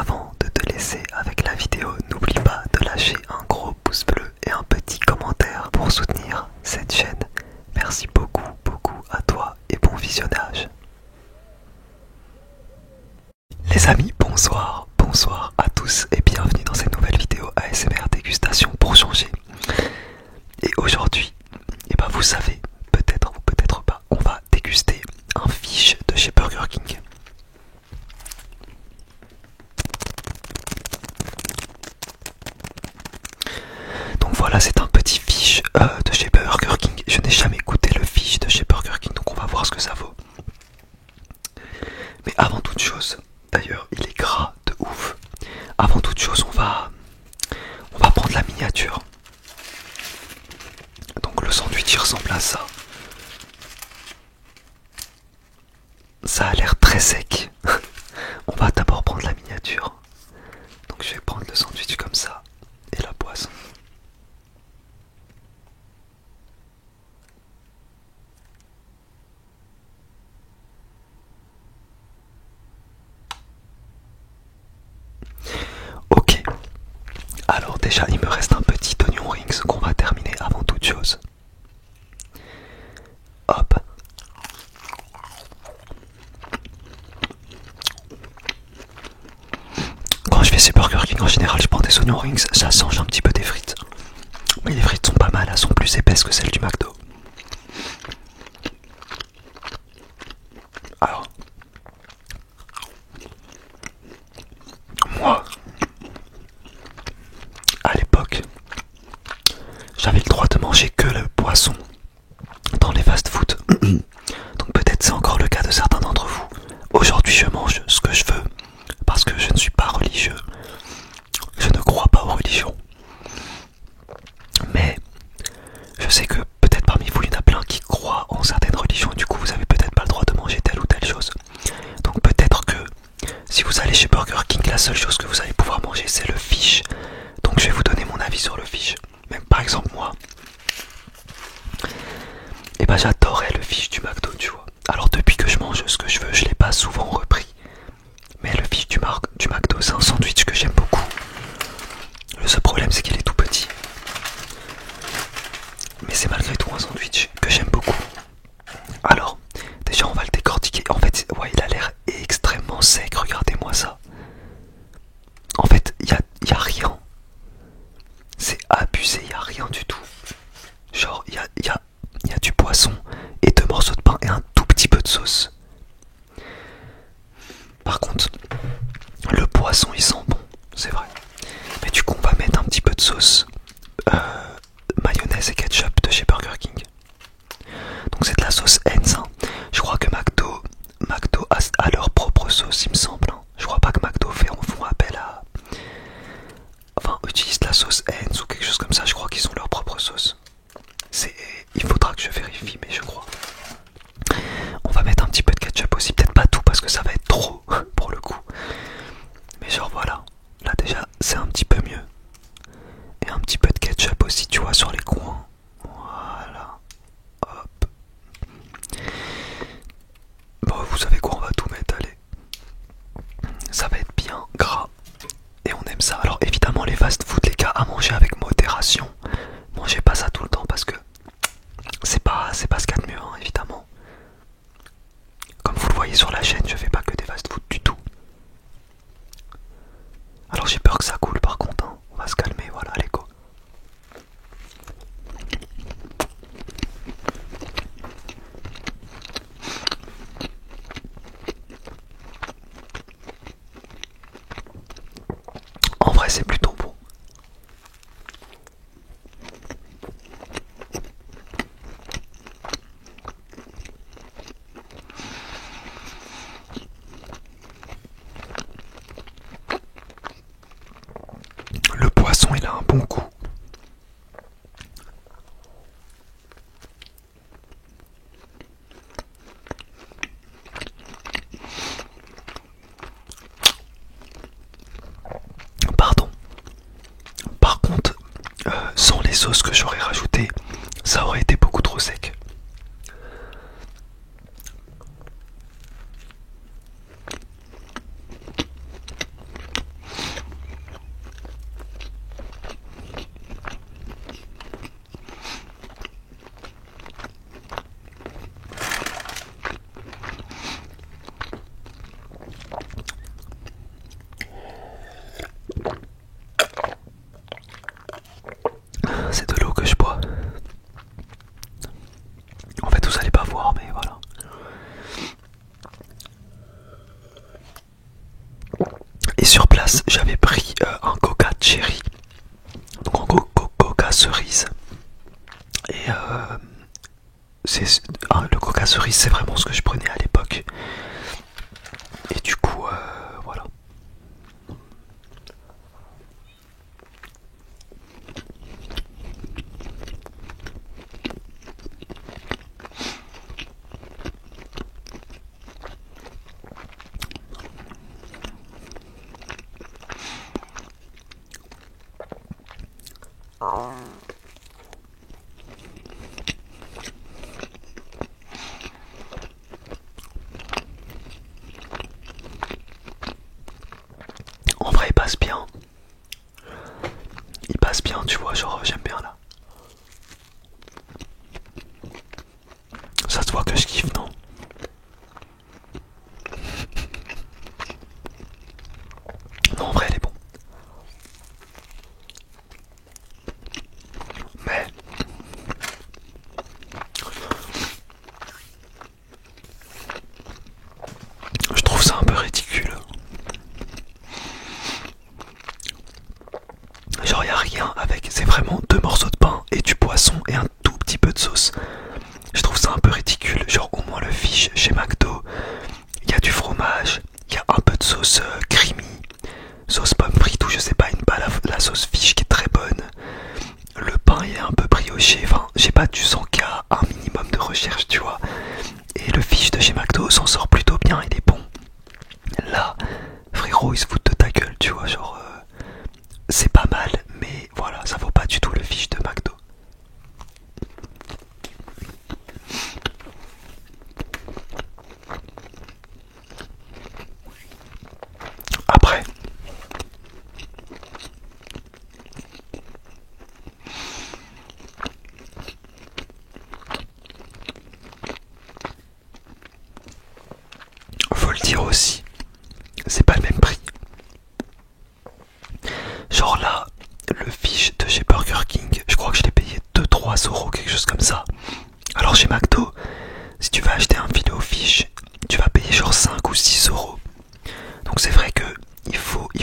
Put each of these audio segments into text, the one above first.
avant de te laisser avec la vidéo, n'oublie pas de lâcher un gros pouce bleu et un petit commentaire pour soutenir cette chaîne. Merci beaucoup, beaucoup à toi et bon visionnage. Les amis, bonsoir, bonsoir à tous et bienvenue dans cette nouvelle vidéo ASMR dégustation pour changer. Et aujourd'hui, vous savez, peut-être ou peut-être pas, on va déguster un fish de chez Burger King. Donc voilà, c'est un petit fish de chez Burger King. Je n'ai jamais goûté le fish de chez Burger King, donc on va voir ce que ça vaut. Mais avant toute chose, d'ailleurs il est gras de ouf. Avant toute chose, on va prendre la miniature. Donc le sandwich il ressemble à ça. Ça a l'air très sec. On va d'abord prendre la miniature. Donc je vais prendre le sandwich comme ça et la boisson. Ok. Alors déjà il me reste un petit oignon rings qu'on va terminer avant toute chose. Hop. Quand je vais chez Burger King en général je prends des oignons rings, ça change un petit peu des frites. Mais les frites sont pas mal, elles sont plus épaisses que celles du McDo. Alors, moi, à l'époque, j'avais le droit de manger que le poisson dans les fast-food. Donc peut-être c'est encore le cas de certains d'entre vous. Aujourd'hui je mange ce que je veux parce que je ne suis pas religieux. Je ne crois pas aux religions. Mais je sais que peut-être parmi vous il y en a plein qui croient en certaines religions. Du coup vous avez peut-être pas le droit de manger telle ou telle chose. Donc peut-être que si vous allez chez Burger King, la seule chose que vous allez pouvoir manger c'est le fish. Donc je vais vous donner mon avis sur le fish. Même par exemple moi, et j'adorais le fish du McDo, tu vois. Alors depuis que je mange ce que je veux, je l'ai pas souvent repris. Mais le fish du McDo c'est un sandwich que j'aime beaucoup. Le seul problème c'est qu'il est tout petit. Mais c'est malgré tout un sandwich que j'aime beaucoup. Alors, déjà on va le décortiquer. En fait, ouais, il a l'air extrêmement sec, regardez-moi ça. En fait, y a rien. C'est abusé, y a rien du tout. Genre, y a du poisson et 2 morceaux de pain et un tout petit peu de sauce. Par contre, le poisson il sent bon, c'est vrai. Mais du coup, on va mettre un petit peu de sauce. Mayonnaise et ketchup de chez Burger King. Donc c'est de la sauce Heinz. Hein. Je crois que McDo a leur propre sauce, il me semble. Hein. Je crois pas que McDo font appel à... Enfin, utilise la sauce Heinz ou quelque chose comme ça. Je crois qu'ils ont leur propre sauce. Il faudra que je vérifie, mais je crois. On va mettre un petit peu de ketchup aussi. Peut-être pas tout parce que ça va être trop pour le coup. Mais genre voilà. Là déjà, c'est un petit peu mieux. Et un petit peu de ketchup aussi, tu vois, sur les coins. Voilà. Hop. Bon, vous savez quoi, on va tout mettre, allez. Ça va être bien gras. Et on aime ça. Alors évidemment, les fast-food, les gars, à manger avec modération. Mangez pas ça tout le temps parce que c'est pas ce qu'il y a de mieux, hein, évidemment. Comme vous le voyez sur la chaîne, je fais pas que des fast-food du tout. Alors j'ai peur que ça coule par contre, hein. On va se calmer, voilà, allez go. En vrai c'est plutôt bon. Le poisson il a un bon goût. Pardon. Par contre, sans les sauces que j'aurais rajoutées, ça aurait été beaucoup trop sec. Et sur place, j'avais pris un coca cherry, donc un coca cerise. Et le coca cerise, c'est vraiment ce que je prenais à l'époque. Et du coup, voilà. En vrai, il passe bien. Il passe bien, tu vois, genre j'aime bien là. Ça se voit que je kiffe, non? Non, en vrai, elle est bon. Mais je trouve ça un peu ridicule. Genre, y a rien avec, c'est vraiment 2 morceaux de pain et du poisson et un tout petit peu de sauce. Je trouve ça un peu ridicule. Genre, au moins le fish chez McDo, il y a du fromage, il y a un peu de sauce creamy, sauce pomme frite ou je sais pas, la sauce fish qui est très bonne. Le pain est un peu brioché, enfin, j'ai pas, tu sens qu'il y a un minimum de recherche, tu vois. Et le fish de chez McDo s'en sort plutôt bien, il est bon. Là, frérot, ils se foutent de ta gueule, tu vois, genre, c'est pas mal, mais voilà, ça vaut pas du tout le fish de McDo. Après, faut le dire aussi, c'est pas le même prix. Genre là, le fish de chez Burger King, je crois que je l'ai payé 2-3 euros, quelque chose comme ça. Alors chez McDo, si tu vas acheter un filet au fish, tu vas payer genre 5 ou 6 euros. Donc c'est vrai que il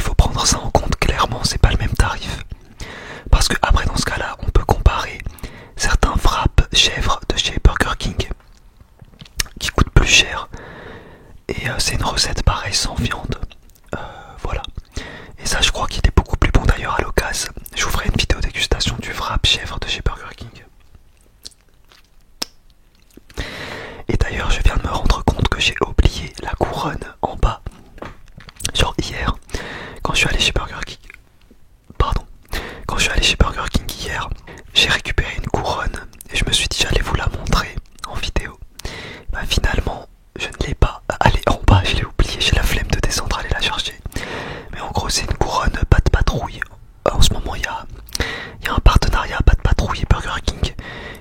faut prendre ça en compte, clairement, c'est pas le même tarif. Parce que après dans ce cas-là, on peut comparer certains wraps chèvres de chez Burger King qui coûtent plus cher. Et c'est une recette pareille sans viande. Voilà. Et ça je crois qu'il est beaucoup plus bon d'ailleurs à l'occasion. Je vous ferai une vidéo dégustation du wrap chèvre de chez Burger King. Et d'ailleurs je viens de me rendre compte que j'ai oublié la couronne en bas. Genre hier, quand je suis allé chez Burger King. Pardon. Quand je suis allé chez Burger King hier, j'ai récupéré une couronne et je me suis dit j'allais vous la montrer en vidéo. Bah finalement, je ne l'ai pas. Elle est en bas, je l'ai oublié, j'ai la flemme de descendre aller la chercher. Mais en gros c'est une couronne pas de patrouille. En ce moment il y a un partenariat pas de patrouille et Burger King.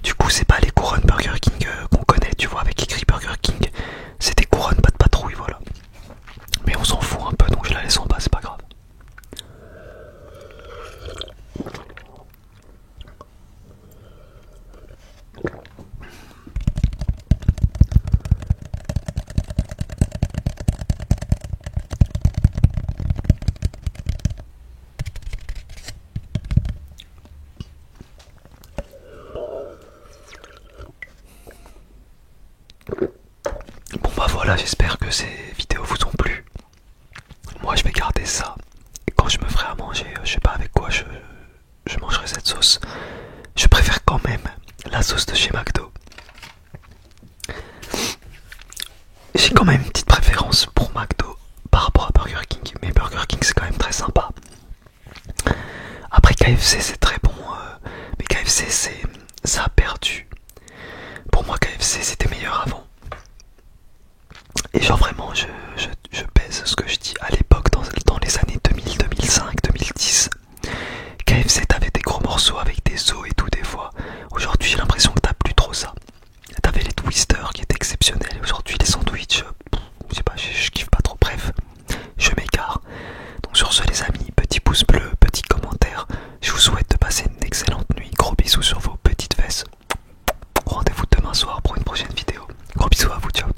Du coup c'est pas les couronnes Burger King qu'on connaît, tu vois, avec écrit Burger King. C'est des couronnes pas de patrouille, voilà. Mais on s'en fout un peu donc je la laisse en bas, c'est pas grave. Bon bah voilà, j'espère que ces vidéos vous ont plu. Moi je vais garder ça. Et quand je me ferai à manger, je sais pas avec quoi je mangerai cette sauce. Je préfère quand même la sauce de chez McDo. J'ai quand même une petite préférence pour McDo par rapport à Burger King. Mais Burger King c'est quand même très sympa. Après KFC c'est très bon. Mais KFC ça a perdu. Pour moi KFC c'était meilleur avant. Et genre vraiment je pèse ce que je dis. À l'époque dans les années 2000, 2005, 2010, KFC t'avais des gros morceaux avec des os et tout des fois. Aujourd'hui j'ai l'impression que t'as plus trop ça. T'avais les twisters qui étaient exceptionnels. Aujourd'hui les sandwichs, je sais pas, je kiffe pas trop. Bref, je m'égare. Donc sur ce les amis, petit pouce bleu, petit commentaire. Je vous souhaite de passer une excellente nuit. Gros bisous sur vos petites fesses. Rendez-vous demain soir pour une prochaine vidéo. Gros bisous à vous, ciao.